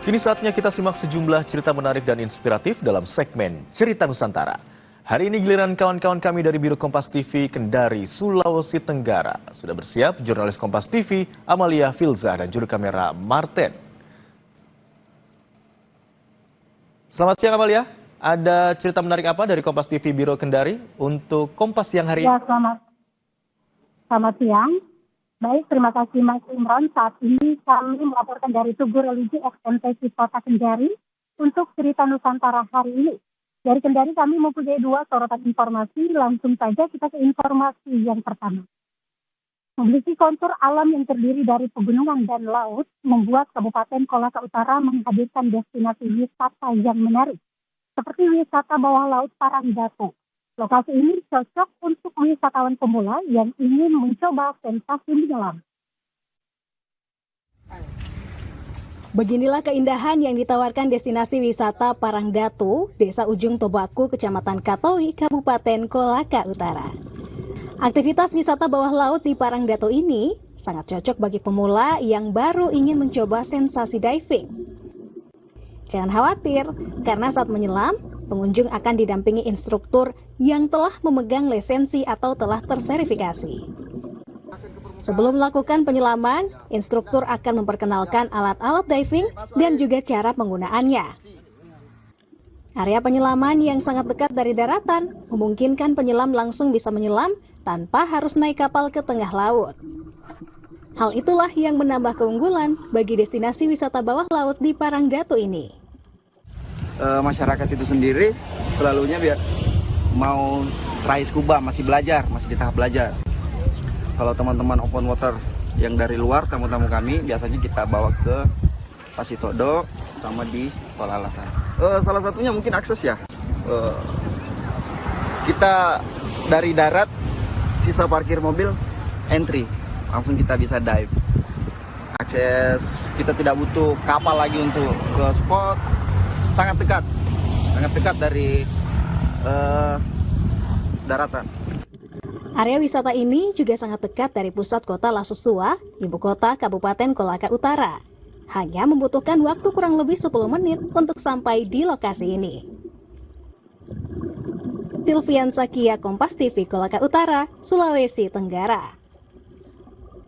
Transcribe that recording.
Kini saatnya kita simak sejumlah cerita menarik dan inspiratif dalam segmen Cerita Nusantara. Hari ini giliran kawan-kawan kami dari Biro Kompas TV Kendari, Sulawesi Tenggara. Sudah bersiap jurnalis Kompas TV Amalia Filza dan juru kamera Martin. Selamat siang Amalia, ada cerita menarik apa dari Kompas TV Biro Kendari untuk Kompas siang hari ini? Ya, selamat siang. Baik, terima kasih Mas Imron. Saat ini kami melaporkan dari Tugu Religi XMTC Kota Kendari untuk cerita Nusantara hari ini. Dari Kendari kami mempunyai dua sorotan informasi, langsung saja kita ke informasi yang pertama. Memiliki kontur alam yang terdiri dari pegunungan dan laut, membuat Kabupaten Kolaka Utara menghadirkan destinasi wisata yang menarik, seperti wisata bawah laut Paranggato. Lokasi ini cocok untuk wisatawan pemula yang ingin mencoba sensasi menyelam. Beginilah keindahan yang ditawarkan destinasi wisata Paranggato, Desa Ujung Tobaku, Kecamatan Katowi, Kabupaten Kolaka Utara. Aktivitas wisata bawah laut di Paranggato ini sangat cocok bagi pemula yang baru ingin mencoba sensasi diving. Jangan khawatir, karena saat menyelam, pengunjung akan didampingi instruktur yang telah memegang lisensi atau telah tersertifikasi. Sebelum melakukan penyelaman, instruktur akan memperkenalkan alat-alat diving dan juga cara penggunaannya. Area penyelaman yang sangat dekat dari daratan memungkinkan penyelam langsung bisa menyelam tanpa harus naik kapal ke tengah laut. Hal itulah yang menambah keunggulan bagi destinasi wisata bawah laut di Paranggato ini. Masyarakat itu sendiri selalunya biar mau try scuba, masih di tahap belajar. Kalau teman-teman open water yang dari luar, tamu-tamu kami biasanya kita bawa ke Pasitodo sama di Tolalatan. Salah satunya mungkin akses ya. Kita dari darat, sisa parkir mobil, entry, langsung kita bisa dive. Akses kita tidak butuh kapal lagi untuk ke spot. Sangat dekat dari daratan. Area wisata ini juga sangat dekat dari pusat kota Lasusua, ibu kota Kabupaten Kolaka Utara. Hanya membutuhkan waktu kurang lebih 10 menit untuk sampai di lokasi ini. Tilvian Sakia, Kompas TV, Kolaka Utara, Sulawesi Tenggara.